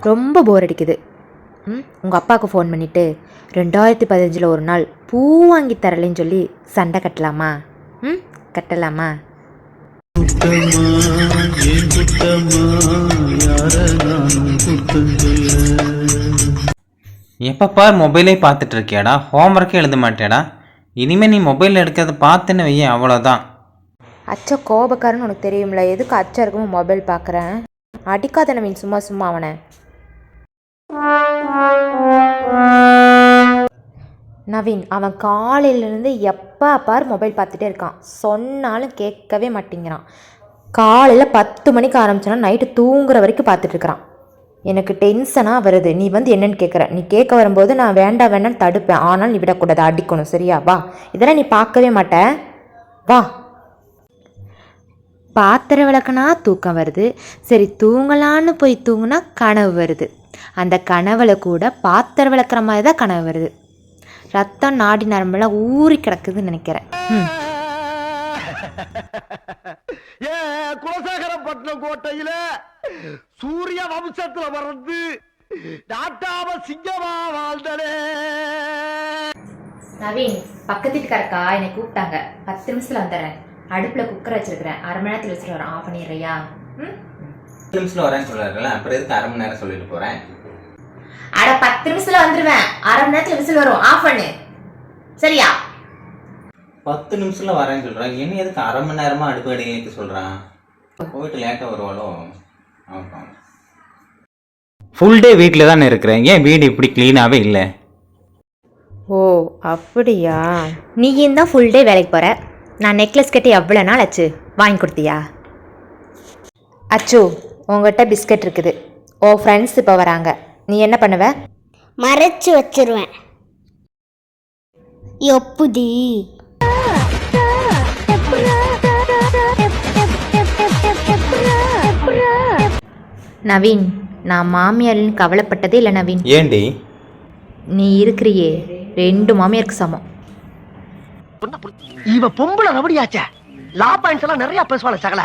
ரொம்ப போர் அடிக்குது. உங்கள் அப்பாவுக்கு ஃபோன் பண்ணிவிட்டு 2015 ஒரு நாள் பூ வாங்கி தரலைன்னு சொல்லி சண்டை கட்டலாமா? கட்டலாமா? எப்பப்பா மொபைலே பார்த்துட்டு இருக்கியாடா? ஹோம்ஒர்க்கே எழுத மாட்டேடா? இனிமேல் நீ மொபைல் எடுக்கிறத பார்த்துன்னு வையே, அவ்வளோதான். அச்சா கோபக்காரன்னு உனக்கு தெரியும்ல, எதுக்கு அச்சா இருக்குமோ மொபைல் பார்க்குறேன்? அடிக்காத நவீன், சும்மா சும்மா அவனை. நவீன் அவன் காலையிலேருந்து எப்போ பார் மொபைல் பார்த்துட்டே இருக்கான். சொன்னாலும் கேட்கவே மாட்டேங்கிறான். காலையில் 10 மணிக்கு ஆரம்பிச்சோன்னா நைட்டு தூங்குற வரைக்கும் பார்த்துட்ருக்குறான். எனக்கு டென்ஷனாக வருது. நீ வந்து என்னென்னு கேட்குற. நீ கேட்க வரும்போது நான் வேண்டாம் வேண்டான்னு தடுப்பேன். ஆனால் நீ விடக்கூடாது, அடிக்கணும், சரியா? வா, இதெல்லாம் நீ பார்க்கவே மாட்ட. வா. பாத்திரம் விளக்குனா தூக்கம் வருது. சரி, தூங்கலான்னு போய் தூங்குனா கனவு வருது. அந்த கனவுல கூட பாத்திரம் விளக்குற மாதிரி தான் கனவு வருது. ரத்தம் நாடி நரம்பெல்லாம் ஊறி கிடக்குதுன்னு நினைக்கிறேன். குலசேகரப்பட்டினம் கோட்டையில சூரிய வம்சத்துல வளர்ந்து நாட்டாம சிங்கமா வாழ்ந்தனே. நவீன், பக்கத்து வீட்டுக்காரக்கா என்னை கூப்பிட்டாங்க. 10 நிமிஷத்துல வந்துடுறேன். அடுப்புல குக்கர் வச்சிருக்கிறேன். அரை மணி நேரத்தில் வச்சுட்டு வரேன். ஆஃப் பண்ணிடுறியா? 10 நிமிஷத்தில் வரேன்னு சொல்லுறேன். அப்புறம் எதுக்கு அரை மணி நேரம் சொல்லிட்டு போறேன்? அட 10 நிமிஷத்துல வந்துடுவேன். அரை மணி நேரத்தில் விசில் வரும். ஆஃப் பண்ணு, சரியா? 10 நிமிஷத்தில் வரேன்னு சொல்கிறேன். என்ன எதுக்கு அரை மணி நேரமாக அடுப்பு அடிக்க சொல்கிறான்? போயிட்டு லேட்டாக வருவாளோ? ஆமாம், ஃபுல் டே வீட்டில் தானே இருக்கிறேன். ஏன் வீடு இப்படி க்ளீனாகவே இல்லை? ஓ அப்படியா? நீ தான் ஃபுல் டே வேலைக்கு போகிற. நான் நெக்லஸ் கட்டி எவ்வளோ நாள் ஆச்சு? வாங்கி கொடுத்தியா? அச்சு, உங்கள்கிட்ட பிஸ்கட் இருக்குது. ஓ ஃப்ரெண்ட்ஸ் இப்போ வராங்க. நீ என்ன பண்ணுவ? மறைச்சு வச்சிருவேன். எப்புடி? நவீன், நான் மாமியார்னு கவலைப்பட்டதே இல்லை நவீன். ஏண்டி? நீ இருக்கிறியே 2 மாமியாருக்கு சமம். இவ பொம்பளை ரவடியாச்சே. லா பாயிண்ட்ஸ் எல்லாம் நிறைய பேசுவாள சகல.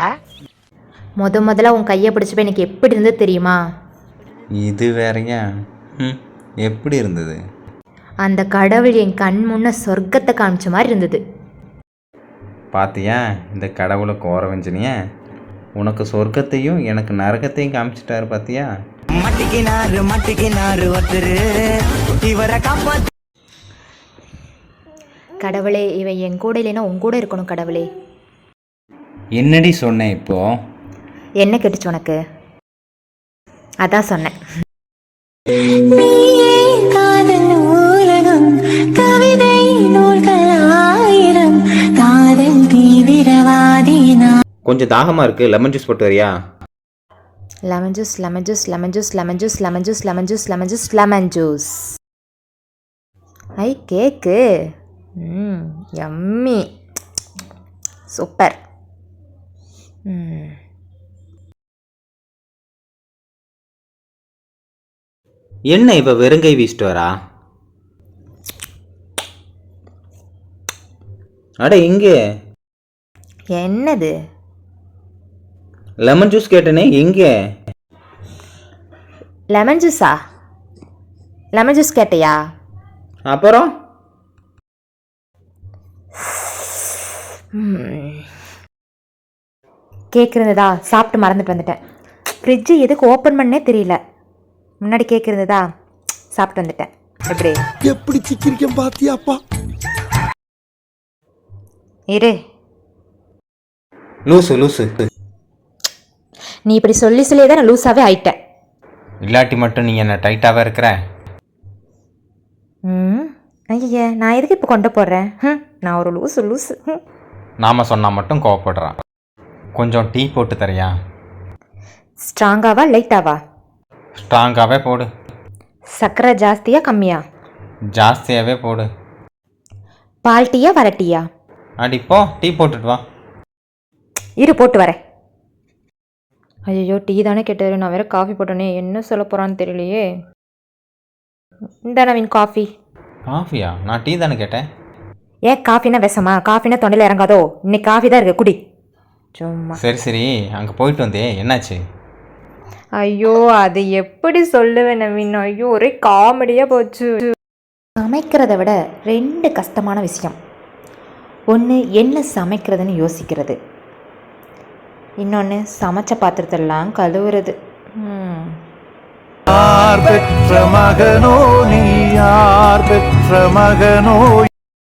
முதல்ல உன் கையை பிடிச்சப்ப எனக்கு எப்படி இருந்தது தெரியுமா? இது வேறையா? எப்படி இருந்தது? அந்த கடவுள் என் கண் முன்ன சொர்க்கத்தை காமிச்ச மாதிரி இருந்தது. பாத்தியா, இந்த கடவுளை கோரவஞ்சனியா? உனக்கு சொர்க்கத்தையும் எனக்கு நரகத்தையும் காமிச்சிட்டாரு. பாத்தியா? கடவுளே, இவன் என் கூட இல்லைன்னா உன் கூட இருக்கணும் கடவுளே. என்னடி சொன்னேன் இப்போ? என்ன கேட்டுச்சு உனக்கு? அதான் சொன்னேன். கொஞ்சம் தாகமா இருக்கு, லெமன் ஜூஸ் போட்டு வரியா? Lemon juice, lemon juice, lemon juice, lemon juice, lemon juice, lemon juice, lemon juice, lemon juice. ஐ கேக்கு. Yummy, super. என்ன இப்ப வெறுங்கை வீசிட்டு வரா? அட எங்கே? என்னது? லெமன் ஜூஸ் கேட்டனே, எங்கே? லெமன் ஜூஸா? லெமன் ஜூஸ் கேட்டியா? அப்புறம் கேட்குறதா? சாப்பிட்டு மறந்துட்டு வந்துட்டேன். ஃப்ரிட்ஜு எதுக்கு ஓப்பன் பண்ணே தெரியல. முன்னாடி கேட்குறதா? சாப்பிட்டு வந்துட்டேன். எப்படி சிக்கிரிக்கம் பாத்தியாப்பா? இரு. லூசு லூசு. நீ இப்படி சொல்லி சொல்லியே தான் நான் லூஸாகவே ஆயிட்டேன். இல்லாட்டி மட்டும் நீ என்ன டைட்டாகவே இருக்கிற. ஐயா, நான் எதுக்கு இப்போ கொண்டு போடுறேன்? நான் ஒரு லூசு லூசு. நாம் சொன்னால் மட்டும் கோவப்படுறான். கொஞ்சம் டீ போட்டு தரியா? ஸ்ட்ராங்காவா லைட்டாவா? ஸ்ட்ராங்காகவே போடு. சர்க்கரை ஜாஸ்தியா கம்மியா? ஜாஸ்தியாகவே போடு. பால் டீயா வர டீயா? அடிப்போ, டீ போட்டுட்டு வா. இரு, போட்டு வரேன். ஐயோ, டீ தானே கேட்டாரு. நான் வேற காஃபி போட்டோன்னே. என்ன சொல்ல போகிறான்னு தெரியலையே. இந்த நவீன் காஃபி. காஃபியா? நான் டீ தானே கேட்டேன். ஏன் காஃபினா விஷமா? காஃபினா தொண்டையில் இறங்காதோ? இன்னைக்கு காஃபி தான் இருக்கு, குடி. சும்மா. சரி சரி, அங்கே போயிட்டு வந்தே, என்னாச்சு? ஐயோ அது எப்படி சொல்லுவேன் நவீன், ஐயோ ஒரே காமெடியாக போச்சு. சமைக்கிறத விட 2 கஷ்டமான விஷயம். ஒன்று என்ன சமைக்கிறதுன்னு யோசிக்கிறது, இன்னொன்று சமைச்ச பாத்திரத்தெல்லாம் கழுவுறது. யார் பெற்ற மகனோ நீ, யார் பெற்ற மகனோ